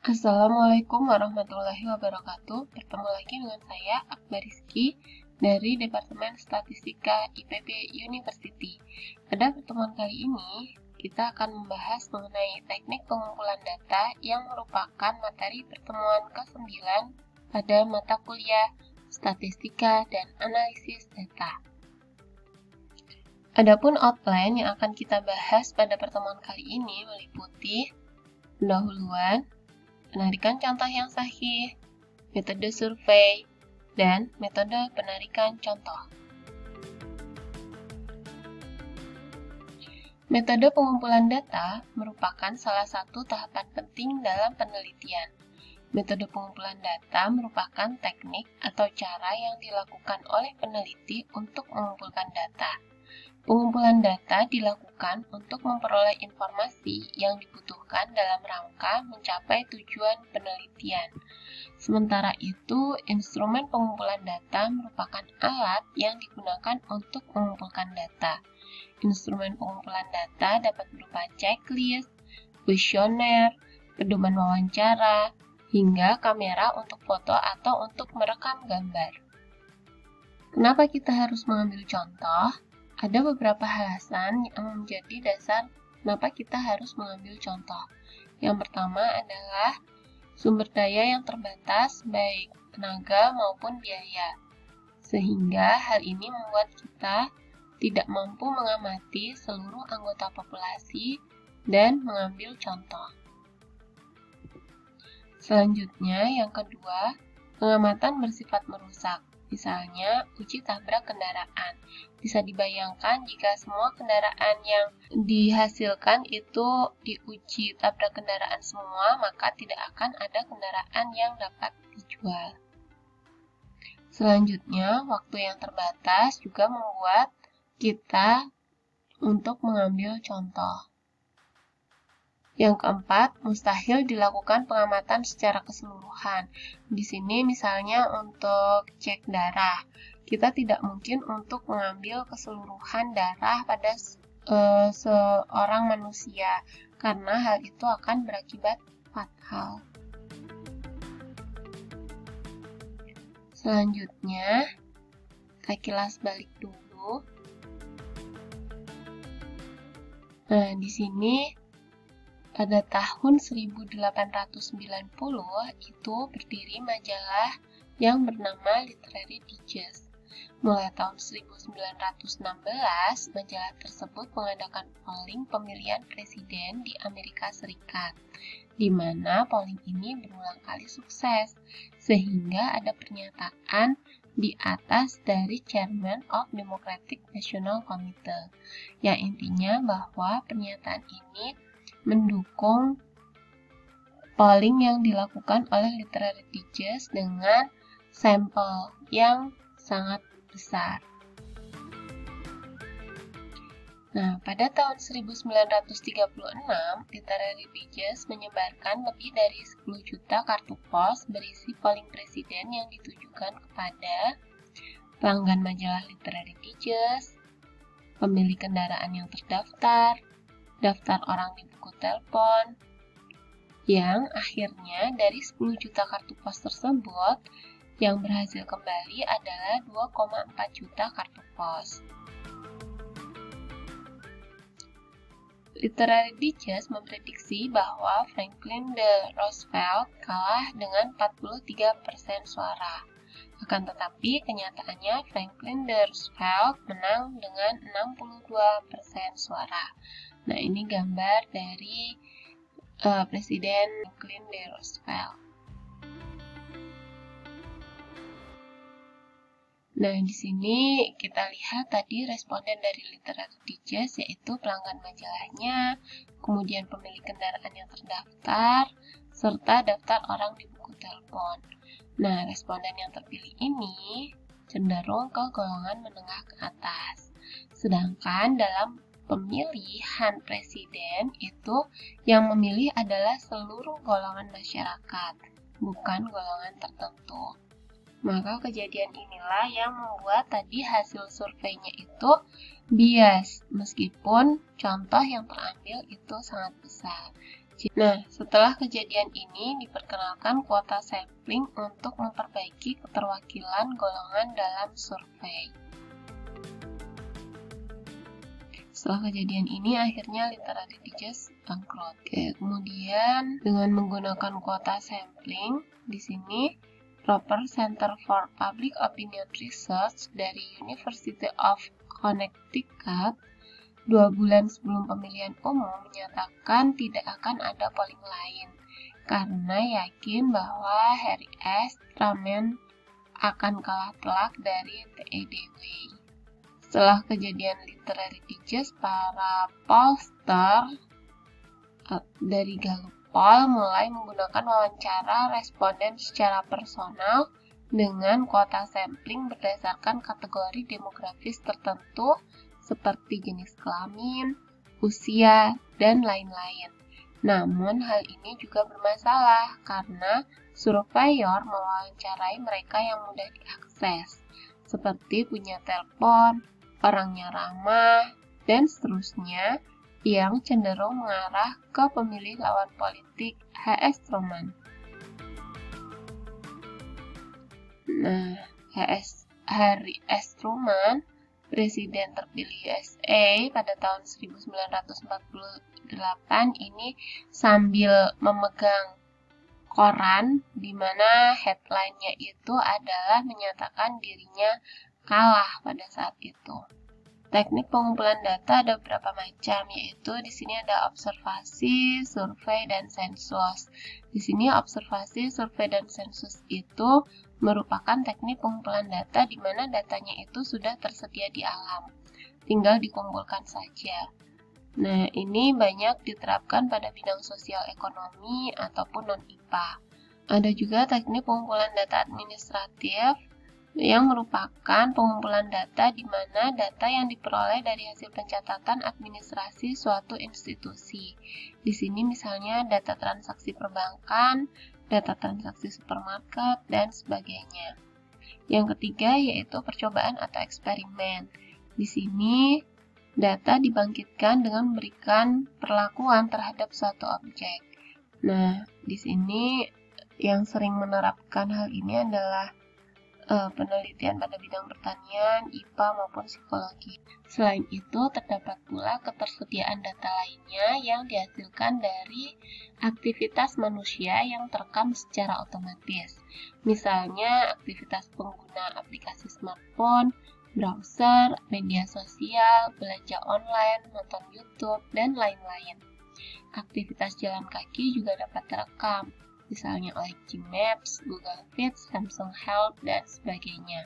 Assalamualaikum warahmatullahi wabarakatuh. Bertemu lagi dengan saya, Akbar Rizky, dari Departemen Statistika IPB University. Pada pertemuan kali ini, kita akan membahas mengenai teknik pengumpulan data yang merupakan materi pertemuan ke-9 pada mata kuliah Statistika dan Analisis Data. Adapun outline yang akan kita bahas pada pertemuan kali ini meliputi pendahuluan, penarikan contoh yang sahih, metode survei, dan metode penarikan contoh. Metode pengumpulan data merupakan salah satu tahapan penting dalam penelitian. Metode pengumpulan data merupakan teknik atau cara yang dilakukan oleh peneliti untuk mengumpulkan data. Pengumpulan data dilakukan untuk memperoleh informasi yang dibutuhkan dalam rangka mencapai tujuan penelitian. Sementara itu, instrumen pengumpulan data merupakan alat yang digunakan untuk mengumpulkan data. Instrumen pengumpulan data dapat berupa checklist, kuesioner, pedoman wawancara, hingga kamera untuk foto atau untuk merekam gambar. Kenapa kita harus mengambil contoh? Ada beberapa alasan yang menjadi dasar kenapa kita harus mengambil contoh. Yang pertama adalah sumber daya yang terbatas, baik tenaga maupun biaya. Sehingga hal ini membuat kita tidak mampu mengamati seluruh anggota populasi dan mengambil contoh. Selanjutnya, yang kedua, pengamatan bersifat merusak. Misalnya, uji tabrak kendaraan. Bisa dibayangkan jika semua kendaraan yang dihasilkan itu diuji tabrak kendaraan semua, maka tidak akan ada kendaraan yang dapat dijual. Selanjutnya, waktu yang terbatas juga membuat kita untuk mengambil contoh. Yang keempat, mustahil dilakukan pengamatan secara keseluruhan. Di sini misalnya untuk cek darah, kita tidak mungkin untuk mengambil keseluruhan darah pada seorang manusia, karena hal itu akan berakibat fatal. Selanjutnya, kita kilas balik dulu. Nah, di sini pada tahun 1890 itu berdiri majalah yang bernama Literary Digest. Mulai tahun 1916, majalah tersebut mengadakan polling pemilihan presiden di Amerika Serikat, di mana polling ini berulang kali sukses, sehingga ada pernyataan di atas dari Chairman of Democratic National Committee, yang intinya bahwa pernyataan ini mendukung polling yang dilakukan oleh Literary Digest dengan sampel yang sangat besar. Nah, pada tahun 1936, Literary Digest menyebarkan lebih dari 10 juta kartu pos berisi polling presiden yang ditujukan kepada pelanggan majalah Literary Digest, pemilik kendaraan yang terdaftar, daftar orang di buku telepon, yang akhirnya dari 10 juta kartu pos tersebut, yang berhasil kembali adalah 2,4 juta kartu pos. Literary Digest memprediksi bahwa Franklin D. Roosevelt kalah dengan 43% suara. Akan tetapi, kenyataannya Franklin D. Roosevelt menang dengan 62% suara. Nah, ini gambar dari Presiden Franklin D. Roosevelt. Nah, di sini kita lihat tadi responden dari Literary Digest, yaitu pelanggan majalahnya, kemudian pemilik kendaraan yang terdaftar, serta daftar orang di buku telepon. Nah, responden yang terpilih ini cenderung ke golongan menengah ke atas. Sedangkan dalam pemilihan presiden itu yang memilih adalah seluruh golongan masyarakat, bukan golongan tertentu. Maka kejadian inilah yang membuat tadi hasil surveinya itu bias, meskipun contoh yang terambil itu sangat besar. Nah, setelah kejadian ini diperkenalkan kuota sampling untuk memperbaiki keterwakilan golongan dalam survei. Setelah kejadian ini, akhirnya Literary Digest bangkrut. Kemudian, dengan menggunakan kuota sampling, di sini Roper Center for Public Opinion Research dari University of Connecticut 2 bulan sebelum pemilihan umum menyatakan tidak akan ada polling lain karena yakin bahwa Harry S. Truman akan kalah telak dari TEDW. Setelah kejadian Literary Digest, para pollster dari Gallup Poll mulai menggunakan wawancara responden secara personal dengan kuota sampling berdasarkan kategori demografis tertentu seperti jenis kelamin, usia, dan lain-lain. Namun hal ini juga bermasalah karena surveyor mewawancarai mereka yang mudah diakses, seperti punya telepon, orangnya ramah, dan seterusnya, yang cenderung mengarah ke pemilih lawan politik H.S. Truman. Nah, Harry S. Truman, presiden terpilih USA pada tahun 1948 ini sambil memegang koran di mana headline-nya itu adalah menyatakan dirinya kalah pada saat itu. Teknik pengumpulan data ada beberapa macam, yaitu di sini ada observasi, survei, dan sensus. Di sini observasi, survei, dan sensus itu merupakan teknik pengumpulan data di mana datanya itu sudah tersedia di alam, tinggal dikumpulkan saja. Nah, ini banyak diterapkan pada bidang sosial ekonomi ataupun non-IPA. Ada juga teknik pengumpulan data administratif, yang merupakan pengumpulan data di mana data yang diperoleh dari hasil pencatatan administrasi suatu institusi. Di sini misalnya data transaksi perbankan, data transaksi supermarket, dan sebagainya. Yang ketiga yaitu percobaan atau eksperimen. Di sini data dibangkitkan dengan memberikan perlakuan terhadap suatu objek. Nah, di sini yang sering menerapkan hal ini adalah penelitian pada bidang pertanian, IPA maupun psikologi. Selain itu, terdapat pula ketersediaan data lainnya yang dihasilkan dari aktivitas manusia yang terekam secara otomatis. Misalnya, aktivitas pengguna aplikasi smartphone, browser, media sosial, belanja online, nonton YouTube, dan lain-lain. Aktivitas jalan kaki juga dapat terekam, misalnya oleh Gmaps, Google Fit, Samsung Health, dan sebagainya.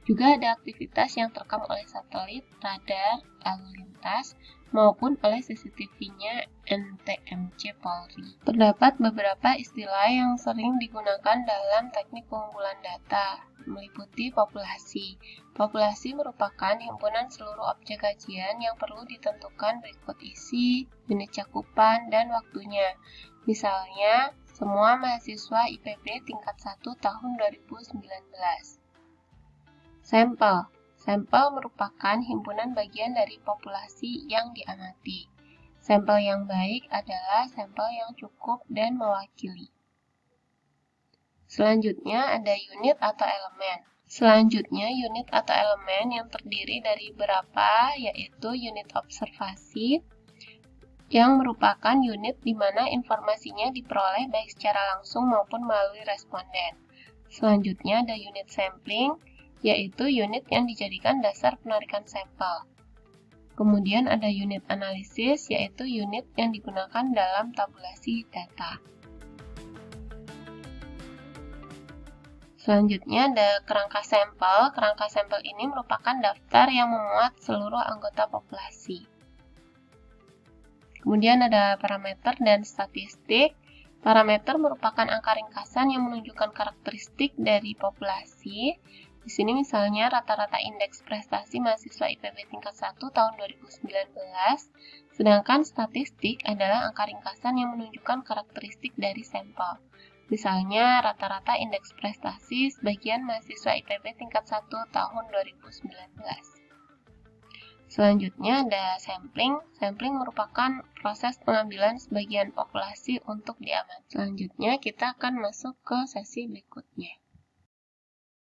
Juga ada aktivitas yang terekam oleh satelit, radar, lalu lintas, maupun oleh CCTV-nya NTMC Polri. Terdapat beberapa istilah yang sering digunakan dalam teknik pengumpulan data, meliputi populasi. Populasi merupakan himpunan seluruh objek kajian yang perlu ditentukan berikut isi, unit cakupan, dan waktunya. Misalnya, semua mahasiswa IPB tingkat 1 tahun 2019. Sampel. Sampel merupakan himpunan bagian dari populasi yang diamati. Sampel yang baik adalah sampel yang cukup dan mewakili. Selanjutnya ada unit atau elemen. Selanjutnya unit atau elemen yang terdiri dari beberapa, yaitu unit observasi, yang merupakan unit di mana informasinya diperoleh baik secara langsung maupun melalui responden. Selanjutnya ada unit sampling, yaitu unit yang dijadikan dasar penarikan sampel. Kemudian ada unit analisis, yaitu unit yang digunakan dalam tabulasi data. Selanjutnya ada kerangka sampel. Kerangka sampel ini merupakan daftar yang memuat seluruh anggota populasi. Kemudian ada parameter dan statistik. Parameter merupakan angka ringkasan yang menunjukkan karakteristik dari populasi. Di sini misalnya rata-rata indeks prestasi mahasiswa IPB tingkat 1 tahun 2019, sedangkan statistik adalah angka ringkasan yang menunjukkan karakteristik dari sampel. Misalnya rata-rata indeks prestasi sebagian mahasiswa IPB tingkat 1 tahun 2019. Selanjutnya ada sampling. Sampling merupakan proses pengambilan sebagian populasi untuk diamati. Selanjutnya kita akan masuk ke sesi berikutnya.